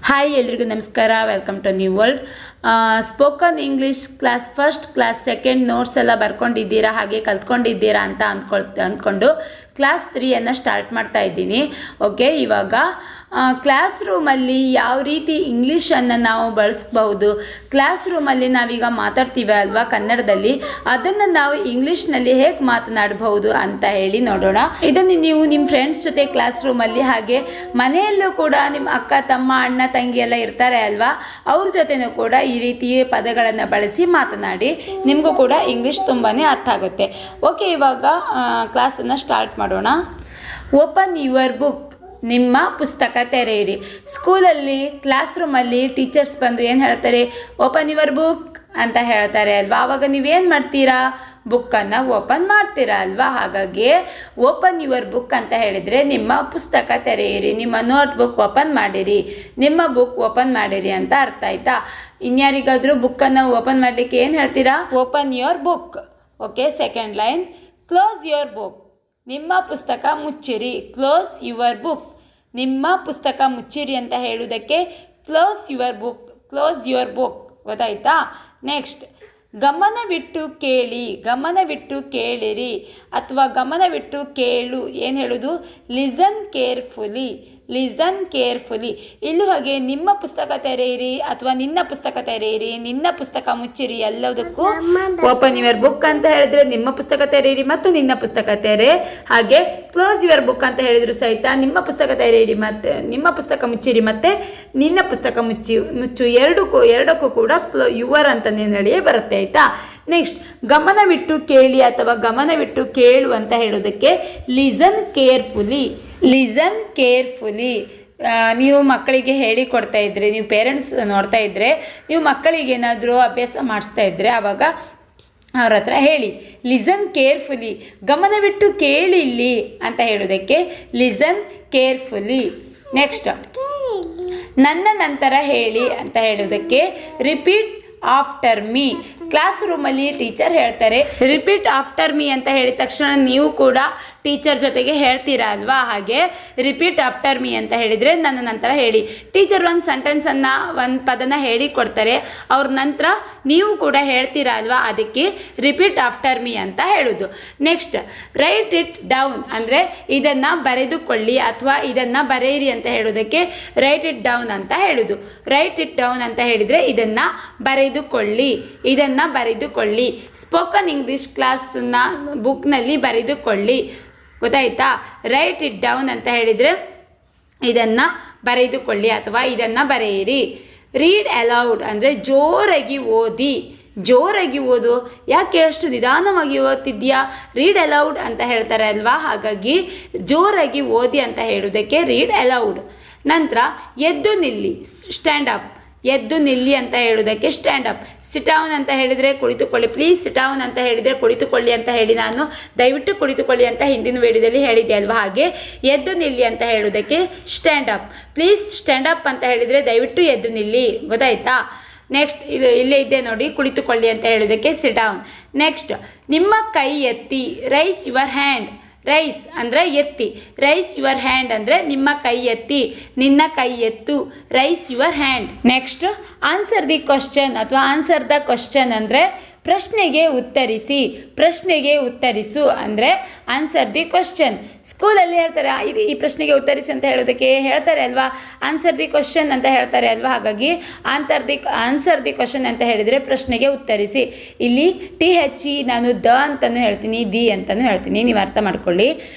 Hi ಎಲ್ರಿಗೂ ನಮಸ್ಕಾರ. Welcome to new world. Spoken English class first, class second notes ಎಲ್ಲ ಬರ್ಕೊಂಡಿದ್ದೀರಾ, ಹಾಗೆ ಕಲ್ತ್ಕೊಂಡಿದ್ದೀರಾ ಅಂತ ಅಂದ್ಕೊಂಡು ಕ್ಲಾಸ್ 3 ಸ್ಟಾರ್ಟ್ ಮಾಡ್ತಾ ಇದ್ದೀನಿ. ಓಕೆ, ಇವಾಗ ಕ್ಲಾಸ್ ರೂಮಲ್ಲಿ ಯಾವ ರೀತಿ ಇಂಗ್ಲೀಷನ್ನು ನಾವು ಬಳಸ್ಬಹುದು, ಕ್ಲಾಸ್ ರೂಮಲ್ಲಿ ನಾವೀಗ ಮಾತಾಡ್ತೀವಿ ಅಲ್ವಾ ಕನ್ನಡದಲ್ಲಿ, ಅದನ್ನು ನಾವು ಇಂಗ್ಲೀಷ್ನಲ್ಲಿ ಹೇಗೆ ಮಾತನಾಡಬಹುದು ಅಂತ ಹೇಳಿ ನೋಡೋಣ. ಇದನ್ನು ನೀವು ನಿಮ್ಮ ಫ್ರೆಂಡ್ಸ್ ಜೊತೆ ಕ್ಲಾಸ್ ರೂಮಲ್ಲಿ, ಹಾಗೆ ಮನೆಯಲ್ಲೂ ಕೂಡ ನಿಮ್ಮ ಅಕ್ಕ ತಮ್ಮ ಅಣ್ಣ ತಂಗಿ ಎಲ್ಲ ಇರ್ತಾರೆ ಅಲ್ವಾ, ಅವ್ರ ಜೊತೆನೂ ಕೂಡ ಈ ರೀತಿ ಪದಗಳನ್ನು ಬಳಸಿ ಮಾತನಾಡಿ. ನಿಮಗೂ ಕೂಡ ಇಂಗ್ಲೀಷ್ ತುಂಬಾ ಅರ್ಥ ಆಗುತ್ತೆ. ಓಕೆ, ಇವಾಗ ಕ್ಲಾಸನ್ನು ಸ್ಟಾರ್ಟ್ ಮಾಡೋಣ. Open your book. ನಿಮ್ಮ ಪುಸ್ತಕ ತೆರೆಯಿರಿ. ಸ್ಕೂಲಲ್ಲಿ ಕ್ಲಾಸ್ ರೂಮಲ್ಲಿ ಟೀಚರ್ಸ್ ಬಂದು ಏನು ಹೇಳ್ತಾರೆ, ಓಪನ್ ಯುವರ್ ಬುಕ್ ಅಂತ ಹೇಳ್ತಾರೆ ಅಲ್ವಾ. ಆವಾಗ ನೀವೇನು ಮಾಡ್ತೀರಾ, ಬುಕ್ಕನ್ನು ಓಪನ್ ಮಾಡ್ತೀರಾ ಅಲ್ವಾ. ಹಾಗಾಗಿ ಓಪನ್ ಯುವರ್ ಬುಕ್ ಅಂತ ಹೇಳಿದರೆ ನಿಮ್ಮ ಪುಸ್ತಕ ತೆರೆಯಿರಿ, ನಿಮ್ಮ ನೋಟ್ ಬುಕ್ ಓಪನ್ ಮಾಡಿರಿ, ನಿಮ್ಮ ಬುಕ್ ಓಪನ್ ಮಾಡಿರಿ ಅಂತ ಅರ್ಥ ಆಯ್ತಾ. ಇನ್ಯಾರಿಗಾದರೂ ಬುಕ್ಕನ್ನು ಓಪನ್ ಮಾಡಲಿಕ್ಕೆ ಏನು ಹೇಳ್ತೀರಾ, open your book. Okay, second line, close your book. ನಿಮ್ಮ ಪುಸ್ತಕ ಮುಚ್ಚಿರಿ. Close your book. ನಿಮ್ಮ ಪುಸ್ತಕ ಮುಚ್ಚಿರಿ ಅಂತ ಹೇಳುವುದಕ್ಕೆ close your book, close your book. ಗೊತ್ತಾಯ್ತಾ. ನೆಕ್ಸ್ಟ್, ಗಮನವಿಟ್ಟು ಕೇಳಿ. ಗಮನವಿಟ್ಟು ಕೇಳಿರಿ ಅಥವಾ ಗಮನವಿಟ್ಟು ಕೇಳು. ಏನು ಹೇಳೋದು, ಲಿಸನ್ ಕೇರ್ಫುಲಿ, ಲಿಸನ್ ಕೇರ್ಫುಲಿ. ಇಲ್ಲೂ ಹಾಗೆ ನಿಮ್ಮ ಪುಸ್ತಕ ತೆರೆಯಿರಿ ಅಥವಾ ನಿನ್ನ ಪುಸ್ತಕ ತೆರೆಯಿರಿ, ನಿನ್ನ ಪುಸ್ತಕ ಮುಚ್ಚಿರಿ, ಎಲ್ಲದಕ್ಕೂ ಓಪನ್ ಯುವರ್ ಬುಕ್ ಅಂತ ಹೇಳಿದ್ರೆ ನಿಮ್ಮ ಪುಸ್ತಕ ತೆರೆಯಿರಿ ಮತ್ತು ನಿನ್ನ ಪುಸ್ತಕ ತೆರೆ. ಹಾಗೆ ಕ್ಲೋಸ್ ಯುವರ್ ಬುಕ್ ಅಂತ ಹೇಳಿದ್ರು ಸಹಿತ ನಿಮ್ಮ ಪುಸ್ತಕ ತೆರೆಯಿರಿ ಮತ್ತು ನಿಮ್ಮ ಪುಸ್ತಕ ಮುಚ್ಚಿರಿ ಮತ್ತು ನಿನ್ನ ಪುಸ್ತಕ ಮುಚ್ಚು ಎರಡಕ್ಕೂ ಕೂಡ ಯುವರ್ ಅಂತಲೇ ನಡೆಯೇ ಬರುತ್ತೆ. ಆಯಿತಾ. ನೆಕ್ಸ್ಟ್, ಗಮನವಿಟ್ಟು ಕೇಳಿ ಅಥವಾ ಗಮನವಿಟ್ಟು ಕೇಳು ಅಂತ ಹೇಳೋದಕ್ಕೆ ಲಿಸನ್ ಕೇರ್ಫುಲಿ, ಲಿಸನ್ ಕೇರ್ಫುಲಿ. ನೀವು ಮಕ್ಕಳಿಗೆ ಹೇಳಿಕೊಡ್ತಾ ಇದ್ದರೆ, ನೀವು ಪೇರೆಂಟ್ಸ್ ನೋಡ್ತಾ ಇದ್ದರೆ, ನೀವು ಮಕ್ಕಳಿಗೆ ಏನಾದರೂ ಅಭ್ಯಾಸ ಮಾಡಿಸ್ತಾ ಇದ್ದರೆ ಆವಾಗ ಅವ್ರ ಹತ್ರ ಹೇಳಿ, ಲಿಸನ್ ಕೇರ್ಫುಲಿ, ಗಮನವಿಟ್ಟು ಕೇಳಿ ಇಲ್ಲಿ ಅಂತ ಹೇಳೋದಕ್ಕೆ ಲಿಸನ್ ಕೇರ್ಫುಲಿ. ನೆಕ್ಸ್ಟ್, ನನ್ನ ನಂತರ ಹೇಳಿ ಅಂತ ಹೇಳೋದಕ್ಕೆ ರಿಪೀಟ್ ಆಫ್ಟರ್ ಮೀ. ಕ್ಲಾಸ್ ರೂಮಲ್ಲಿ ಟೀಚರ್ ಹೇಳ್ತಾರೆ, ರಿಪೀಟ್ ಆಫ್ಟರ್ ಮೀ ಅಂತ ಹೇಳಿದ ತಕ್ಷಣ ನೀವು ಕೂಡ ಟೀಚರ್ ಜೊತೆಗೆ ಹೇಳ್ತೀರಾ ಅಲ್ವಾ. ಹಾಗೆ ರಿಪೀಟ್ ಆಫ್ಟರ್ ಮೀ ಅಂತ ಹೇಳಿದರೆ ನನ್ನ ನಂತರ ಹೇಳಿ. ಟೀಚರ್ ಒಂದು ಸೆಂಟೆನ್ಸನ್ನು, ಒಂದು ಪದನ ಹೇಳಿ ಕೊಡ್ತಾರೆ, ಅವ್ರ ನಂತರ ನೀವು ಕೂಡ ಹೇಳ್ತೀರಾ ಅಲ್ವಾ, ಅದಕ್ಕೆ ರಿಪೀಟ್ ಆಫ್ಟರ್ ಮೀ ಅಂತ ಹೇಳೋದು. ನೆಕ್ಸ್ಟ್, ರೈಟ್ ಇಟ್ ಡೌನ್ ಅಂದರೆ ಇದನ್ನು ಬರೆದುಕೊಳ್ಳಿ ಅಥವಾ ಇದನ್ನು ಬರೆಯಿರಿ ಅಂತ ಹೇಳೋದಕ್ಕೆ ರೈಟ್ ಇಟ್ ಡೌನ್ ಅಂತ ಹೇಳೋದು. ರೈಟ್ ಇಟ್ ಡೌನ್ ಅಂತ ಹೇಳಿದರೆ ಇದನ್ನು ಬರೆದುಕೊಳ್ಳಿ, ಇದನ್ನು ಬರೆದುಕೊಳ್ಳಿ. ಸ್ಪೋಕನ್ ಇಂಗ್ಲೀಷ್ ಕ್ಲಾಸನ್ನ ಬುಕ್ನಲ್ಲಿ ಬರೆದುಕೊಳ್ಳಿ. ಗೊತ್ತಾಯ್ತಾ. ರೈಟ್ ಇಟ್ ಡೌನ್ ಅಂತ ಹೇಳಿದರೆ ಇದನ್ನು ಬರೆದುಕೊಳ್ಳಿ ಅಥವಾ ಇದನ್ನು ಬರೆಯಿರಿ. ರೀಡ್ ಅಲೌಡ್ ಅಂದರೆ ಜೋರಾಗಿ ಓದಿ. ಜೋರಾಗಿ ಓದು. ಯಾಕೆ ಅಷ್ಟು ನಿಧಾನವಾಗಿ ಓದ್ತಿದ್ಯಾ, ರೀಡ್ ಅಲೌಡ್ ಅಂತ ಹೇಳ್ತಾರೆ ಅಲ್ವಾ. ಹಾಗಾಗಿ ಜೋರಾಗಿ ಓದಿ ಅಂತ ಹೇಳೋದಕ್ಕೆ ರೀಡ್ ಅಲೌಡ್. ನಂತರ ಎದ್ದು ನಿಲ್ಲಿ, ಸ್ಟ್ಯಾಂಡ್ ಅಪ್. ಎದ್ದು ನಿಲ್ಲಿ ಅಂತ ಹೇಳೋದಕ್ಕೆ ಸ್ಟ್ಯಾಂಡ್ ಅಪ್. ಸಿಟ್ ಡೌನ್ ಅಂತ ಹೇಳಿದರೆ ಕುಳಿತುಕೊಳ್ಳಿ. ಪ್ಲೀಸ್ ಸಿಟ್ ಡೌನ್ ಅಂತ ಹೇಳಿದರೆ ಕುಳಿತುಕೊಳ್ಳಿ ಅಂತ ಹೇಳಿ ನಾನು ದಯವಿಟ್ಟು ಕುಳಿತುಕೊಳ್ಳಿ ಅಂತ ಹಿಂದಿನ ವಿಡಿಯೋದಲ್ಲಿ ಹೇಳಿದ್ದೆ ಅಲ್ವಾ. ಹಾಗೆ ಎದ್ದು ನಿಲ್ಲಿ ಅಂತ ಹೇಳೋದಕ್ಕೆ stand up. Please stand up ಅಂತ ಹೇಳಿದರೆ ದಯವಿಟ್ಟು ಎದ್ದು ನಿಲ್ಲಿ. ಗೊತ್ತಾಯ್ತಾ. ನೆಕ್ಸ್ಟ್, ಇಲ್ಲೇ ಇದೆ ನೋಡಿ, ಕುಳಿತುಕೊಳ್ಳಿ ಅಂತ ಹೇಳೋದಕ್ಕೆ ಸಿಟ್ ಡೌನ್. ನೆಕ್ಸ್ಟ್, ನಿಮ್ಮ ಕೈ ಎತ್ತಿ, ರೈಸ್ ಯುವರ್ ಹ್ಯಾಂಡ್. ರೈಸ್ ಅಂದರೆ ಎತ್ತಿ, ರೈಸ್ ಯುವರ್ ಹ್ಯಾಂಡ್ ಅಂದರೆ ನಿಮ್ಮ ಕೈ ಎತ್ತಿ, ನಿನ್ನ ಕೈ ಎತ್ತು, raise your hand. Next, answer the question ಅಥವಾ ಆನ್ಸರ್ ದ ಕ್ವಶನ್ ಅಂದರೆ ಪ್ರಶ್ನೆಗೆ ಉತ್ತರಿಸಿ, ಪ್ರಶ್ನೆಗೆ ಉತ್ತರಿಸು ಅಂದರೆ ಆನ್ಸರ್ ದಿ ಕ್ವಶನ್. ಸ್ಕೂಲಲ್ಲಿ ಹೇಳ್ತಾರೆ ಈ ಪ್ರಶ್ನೆಗೆ ಉತ್ತರಿಸಿ ಅಂತ ಹೇಳೋದಕ್ಕೆ ಹೇಳ್ತಾರೆ ಅಲ್ವಾ, ಆನ್ಸರ್ ದಿ ಕ್ವಶನ್ ಅಂತ ಹೇಳ್ತಾರೆ ಅಲ್ವಾ. ಹಾಗಾಗಿ ಆನ್ಸರ್ ದಿ ಕ್ವಶನ್ ಅಂತ ಹೇಳಿದರೆ ಪ್ರಶ್ನೆಗೆ ಉತ್ತರಿಸಿ. ಇಲ್ಲಿ THE ನಾನು ದ ಅಂತಲೂ ಹೇಳ್ತೀನಿ, ದಿ ಅಂತಲೂ ಹೇಳ್ತೀನಿ, ನೀವು ಅರ್ಥ ಮಾಡ್ಕೊಳ್ಳಿ.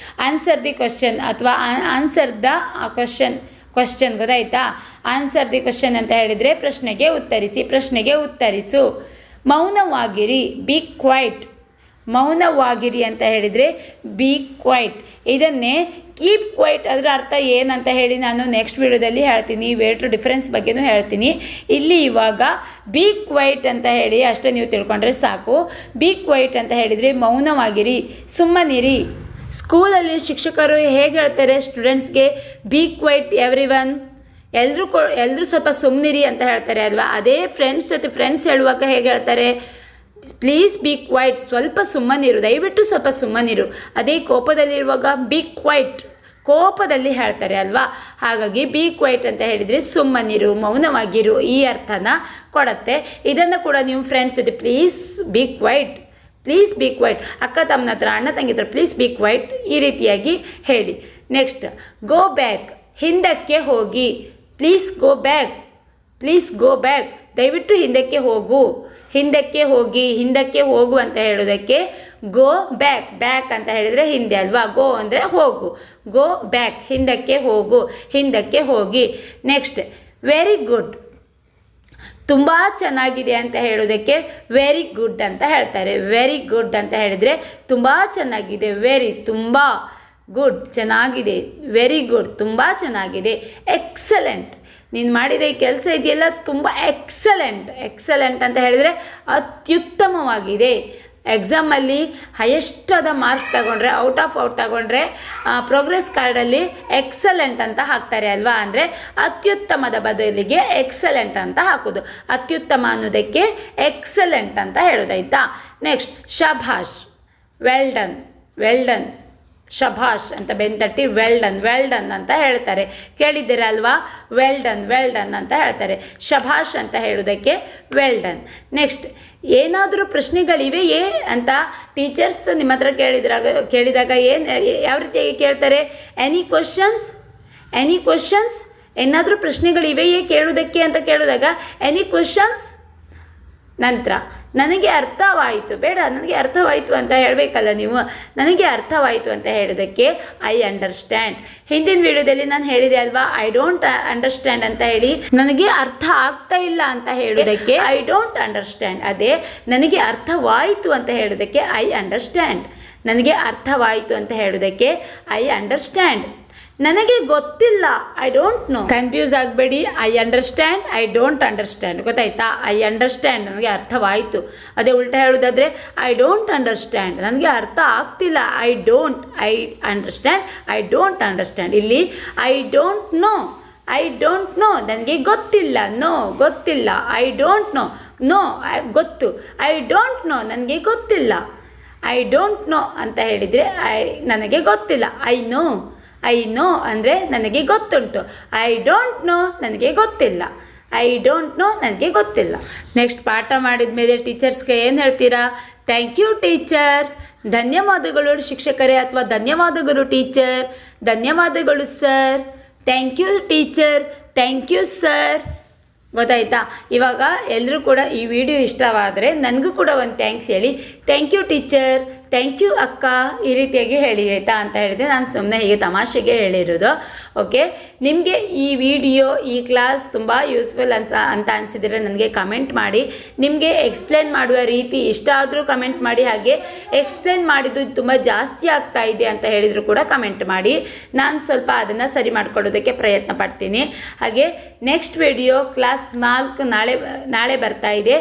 ಆನ್ಸರ್ ದಿ ಕ್ವಶನ್ ಅಥವಾ ಆನ್ಸರ್ ದ ಕ್ವಶನ್. ಗೊತ್ತಾಯ್ತಾ. ಆನ್ಸರ್ ದಿ ಕ್ವಶನ್ ಅಂತ ಹೇಳಿದರೆ ಪ್ರಶ್ನೆಗೆ ಉತ್ತರಿಸಿ, ಪ್ರಶ್ನೆಗೆ ಉತ್ತರಿಸು. ಮೌನವಾಗಿರಿ, ಬಿ ಕ್ವೈಟ್. ಮೌನವಾಗಿರಿ ಅಂತ ಹೇಳಿದರೆ ಬಿ ಕ್ವೈಟ್. ಇದನ್ನೇ ಕೀಪ್ ಕ್ವೈಟ್ ಅದರ ಅರ್ಥ ಏನಂತ ಹೇಳಿ ನಾನು ನೆಕ್ಸ್ಟ್ ವಿಡಿಯೋದಲ್ಲಿ ಹೇಳ್ತೀನಿ, ವೇಟ್ ಡಿಫ್ರೆನ್ಸ್ ಬಗ್ಗೆನೂ ಹೇಳ್ತೀನಿ. ಇಲ್ಲಿ ಇವಾಗ ಬಿ ಕ್ವೈಟ್ ಅಂತ ಹೇಳಿ ಅಷ್ಟೇ ನೀವು ತಿಳ್ಕೊಂಡ್ರೆ ಸಾಕು. ಬಿ ಕ್ವೈಟ್ ಅಂತ ಹೇಳಿದರೆ ಮೌನವಾಗಿರಿ, ಸುಮ್ಮನಿರಿ. ಸ್ಕೂಲಲ್ಲಿ ಶಿಕ್ಷಕರು ಹೇಗೆ ಹೇಳ್ತಾರೆ ಸ್ಟೂಡೆಂಟ್ಸ್ಗೆ, ಬಿ ಕ್ವೈಟ್ ಎವ್ರಿ ಒನ್, ಎಲ್ಲರೂ ಸ್ವಲ್ಪ ಸುಮ್ಮನಿರಿ ಅಂತ ಹೇಳ್ತಾರೆ ಅಲ್ವಾ. ಅದೇ ಫ್ರೆಂಡ್ಸ್ ಜೊತೆ ಫ್ರೆಂಡ್ಸ್ ಹೇಳುವಾಗ ಹೇಗೆ ಹೇಳ್ತಾರೆ, ಪ್ಲೀಸ್ ಬಿ ಕ್ವೈಟ್, ಸ್ವಲ್ಪ ಸುಮ್ಮನಿರು, ದಯವಿಟ್ಟು ಸ್ವಲ್ಪ ಸುಮ್ಮನಿರು. ಅದೇ ಕೋಪದಲ್ಲಿರುವಾಗ ಬಿ ಕ್ವೈಟ್, ಕೋಪದಲ್ಲಿ ಹೇಳ್ತಾರೆ ಅಲ್ವಾ. ಹಾಗಾಗಿ ಬಿ ಕ್ವೈಟ್ ಅಂತ ಹೇಳಿದರೆ ಸುಮ್ಮನಿರು, ಮೌನವಾಗಿರು ಈ ಅರ್ಥನ ಕೊಡುತ್ತೆ. ಇದನ್ನು ಕೂಡ ನೀವು ಫ್ರೆಂಡ್ಸ್ ಜೊತೆ please be quiet, please be quiet, ಅಕ್ಕ ತಮ್ಮನ ಹತ್ರ ಅಣ್ಣ ತಂಗಿ ಹತ್ರ ಪ್ಲೀಸ್ ಬಿ ಕ್ವೈಟ್ ಈ ರೀತಿಯಾಗಿ ಹೇಳಿ. ನೆಕ್ಸ್ಟ್ ಗೋ ಬ್ಯಾಕ್, ಹಿಂದಕ್ಕೆ ಹೋಗಿ. Please go back, please go back, ದಯವಿಟ್ಟು ಹಿಂದಕ್ಕೆ ಹೋಗು. ಹಿಂದಕ್ಕೆ ಹೋಗಿ, ಹಿಂದಕ್ಕೆ ಹೋಗು ಅಂತ ಹೇಳೋದಕ್ಕೆ ಗೋ ಬ್ಯಾಕ್. ಬ್ಯಾಕ್ ಅಂತ ಹೇಳಿದರೆ ಹಿಂದೆ ಅಲ್ವಾ, ಗೋ ಅಂದರೆ ಹೋಗು. ಗೋ ಬ್ಯಾಕ್, ಹಿಂದಕ್ಕೆ ಹೋಗು, ಹಿಂದಕ್ಕೆ ಹೋಗಿ. ನೆಕ್ಸ್ಟ್ ವೆರಿ ಗುಡ್, ತುಂಬ ಚೆನ್ನಾಗಿದೆ ಅಂತ ಹೇಳೋದಕ್ಕೆ ವೆರಿ ಗುಡ್ ಅಂತ ಹೇಳ್ತಾರೆ. ವೆರಿ ಗುಡ್ ಅಂತ ಹೇಳಿದರೆ ತುಂಬ ಚೆನ್ನಾಗಿದೆ, ವೆರಿ ತುಂಬ, ಗುಡ್ ಚೆನ್ನಾಗಿದೆ, ವೆರಿ ಗುಡ್ ತುಂಬ ಚೆನ್ನಾಗಿದೆ. ಎಕ್ಸಲೆಂಟ್, ನೀನು ಮಾಡಿದ ಈ ಕೆಲಸ ಇದೆಯಲ್ಲ ತುಂಬ ಎಕ್ಸಲೆಂಟ್. ಎಕ್ಸಲೆಂಟ್ ಅಂತ ಹೇಳಿದರೆ ಅತ್ಯುತ್ತಮವಾಗಿದೆ. ಎಕ್ಸಾಮಲ್ಲಿ ಹೈಯೆಸ್ಟ್ ಆದ ಮಾರ್ಕ್ಸ್ ತಗೊಂಡ್ರೆ, ಔಟ್ ಆಫ್ ಔಟ್ ತಗೊಂಡ್ರೆ ಪ್ರೋಗ್ರೆಸ್ ಕಾರ್ಡಲ್ಲಿ ಎಕ್ಸಲೆಂಟ್ ಅಂತ ಹಾಕ್ತಾರೆ ಅಲ್ವಾ. ಅಂದರೆ ಅತ್ಯುತ್ತಮದ ಬದಲಿಗೆ ಎಕ್ಸಲೆಂಟ್ ಅಂತ ಹಾಕೋದು. ಅತ್ಯುತ್ತಮ ಅನ್ನೋದಕ್ಕೆ ಎಕ್ಸಲೆಂಟ್ ಅಂತ ಹೇಳೋದಾಯ್ತಾ. ನೆಕ್ಸ್ಟ್ ಶಭಾಷ್, ವೆಲ್ ಡನ್, ವೆಲ್ ಡನ್, ಶಭಾಷ್ ಅಂತ ಬೆಂತಟ್ಟಿ ವೆಲ್ ಡನ್, ವೆಲ್ ಡನ್ ಅಂತ ಹೇಳ್ತಾರೆ. ಕೇಳಿದ್ದೀರಲ್ವಾ, ವೆಲ್ ಡನ್, ವೆಲ್ ಡನ್ ಅಂತ ಹೇಳ್ತಾರೆ. ಶಭಾಷ್ ಅಂತ ಹೇಳೋದಕ್ಕೆ ವೆಲ್ ಡನ್. ನೆಕ್ಸ್ಟ್ ಏನಾದರೂ ಪ್ರಶ್ನೆಗಳಿವೆಯೇ ಅಂತ ಟೀಚರ್ಸ್ ನಿಮ್ಮ ಹತ್ರ ಕೇಳಿದಾಗ ಯಾವ ರೀತಿಯಾಗಿ ಕೇಳ್ತಾರೆ? ಎನಿ ಕ್ವಶನ್ಸ್, ಎನಿ ಕ್ವಶನ್ಸ್, ಏನಾದರೂ ಪ್ರಶ್ನೆಗಳಿವೆಯೇ ಕೇಳೋದಕ್ಕೆ ಅಂತ ಕೇಳಿದಾಗ ಎನಿ ಕ್ವಶನ್ಸ್. ನಂತರ ನನಗೆ ಅರ್ಥವಾಯಿತು, ಬೇಡ ನನಗೆ ಅರ್ಥವಾಯಿತು ಅಂತ ಹೇಳಬೇಕಲ್ಲ ನೀವು. ನನಗೆ ಅರ್ಥವಾಯಿತು ಅಂತ ಹೇಳೋದಕ್ಕೆ ಐ ಅಂಡರ್ಸ್ಟ್ಯಾಂಡ್. ಹಿಂದಿನ ವಿಡಿಯೋದಲ್ಲಿ ನಾನು ಹೇಳಿದೆ ಅಲ್ವಾ, ಐ ಡೋಂಟ್ ಅಂಡರ್ಸ್ಟ್ಯಾಂಡ್ ಅಂತ ಹೇಳಿ. ನನಗೆ ಅರ್ಥ ಆಗ್ತಾ ಇಲ್ಲ ಅಂತ ಹೇಳೋದಕ್ಕೆ ಐ ಡೋಂಟ್ ಅಂಡರ್ಸ್ಟ್ಯಾಂಡ್. ಅದೇ ನನಗೆ ಅರ್ಥವಾಯಿತು ಅಂತ ಹೇಳೋದಕ್ಕೆ ಐ ಅಂಡರ್ಸ್ಟ್ಯಾಂಡ್. ನನಗೆ ಅರ್ಥವಾಯಿತು ಅಂತ ಹೇಳೋದಕ್ಕೆ ಐ ಅಂಡರ್ಸ್ಟ್ಯಾಂಡ್. ನನಗೆ ಗೊತ್ತಿಲ್ಲ, ಐ ಡೋಂಟ್ ನೋ. ಕನ್ಫ್ಯೂಸ್ ಆಗಬೇಡಿ, I understand, I don't understand. ಗೊತ್ತಾಯ್ತಾ? ಐ ಅಂಡರ್ಸ್ಟ್ಯಾಂಡ್ ನನಗೆ ಅರ್ಥವಾಯಿತು. ಅದೇ ಉಲ್ಟಾ ಹೇಳೋದಾದರೆ ಐ ಡೋಂಟ್ ಅಂಡರ್ಸ್ಟ್ಯಾಂಡ್, ನನಗೆ ಅರ್ಥ ಆಗ್ತಿಲ್ಲ. I understand, I don't understand. ಇಲ್ಲಿ I don't know, I don't know ನನಗೆ ಗೊತ್ತಿಲ್ಲ. ನೋ ಗೊತ್ತಿಲ್ಲ, ಐ ಡೋಂಟ್ ನೋ, ನೋ ಗೊತ್ತು, ಐ ಡೋಂಟ್ ನೋ ನನಗೆ ಗೊತ್ತಿಲ್ಲ. ಐ ಡೋಂಟ್ ನೋ ಅಂತ ಹೇಳಿದರೆ ನನಗೆ ಗೊತ್ತಿಲ್ಲ. ಐ ನೋ, ಐ ನೋ ಅಂದರೆ ನನಗೆ ಗೊತ್ತುಂಟು. ಐ ಡೋಂಟ್ ನೋ ನನಗೆ ಗೊತ್ತಿಲ್ಲ. ಐ ಡೋಂಟ್ ನೋ ನನಗೆ ಗೊತ್ತಿಲ್ಲ. ನೆಕ್ಸ್ಟ್ ಪಾಠ ಮಾಡಿದ ಮೇಲೆ ಟೀಚರ್ಸ್ಗೆ ಏನು ಹೇಳ್ತೀರಾ? ಥ್ಯಾಂಕ್ ಯು ಟೀಚರ್, ಧನ್ಯವಾದಗಳು ಶಿಕ್ಷಕರೇ, ಅಥವಾ ಧನ್ಯವಾದಗಳು ಟೀಚರ್, ಧನ್ಯವಾದಗಳು sir, thank you teacher, thank you sir. ಗೊತ್ತಾಯ್ತಾ? ಇವಾಗ ಎಲ್ಲರೂ ಕೂಡ ಈ ವಿಡಿಯೋ ಇಷ್ಟವಾದರೆ ನನಗೂ ಕೂಡ ಒಂದು ಥ್ಯಾಂಕ್ಸ್ ಹೇಳಿ. Thank you teacher, thank you ಅಕ್ಕ ಈ ರೀತಿಯಾಗಿ ಹೇಳಿ ಆಯಿತಾ ಅಂತ ಹೇಳಿದೆ. ನಾನು ಸುಮ್ಮನೆ ಹೀಗೆ ತಮಾಷೆಗೆ ಹೇಳಿರೋದು. ಓಕೆ, ನಿಮಗೆ ಈ ವಿಡಿಯೋ, ಈ ಕ್ಲಾಸ್ ತುಂಬ ಯೂಸ್ಫುಲ್ ಅಂತ ಅನಿಸಿದರೆ ನನಗೆ ಕಮೆಂಟ್ ಮಾಡಿ. ನಿಮಗೆ ಎಕ್ಸ್ಪ್ಲೇನ್ ಮಾಡುವ ರೀತಿ ಇಷ್ಟ ಆದರೂ ಕಮೆಂಟ್ ಮಾಡಿ. ಹಾಗೆ ಎಕ್ಸ್ಪ್ಲೇನ್ ಮಾಡಿದ್ದು ತುಂಬ ಜಾಸ್ತಿ ಆಗ್ತಾ ಇದೆ ಅಂತ ಹೇಳಿದರೂ ಕೂಡ ಕಮೆಂಟ್ ಮಾಡಿ. ನಾನು ಸ್ವಲ್ಪ ಅದನ್ನು ಸರಿ ಮಾಡ್ಕೊಳ್ಳೋದಕ್ಕೆ ಪ್ರಯತ್ನ ಪಡ್ತೀನಿ. ಹಾಗೆ ನೆಕ್ಸ್ಟ್ ವಿಡಿಯೋ ಕ್ಲಾಸ್ 4 ನಾಳೆ ಬರ್ತಾ ಇದೆ.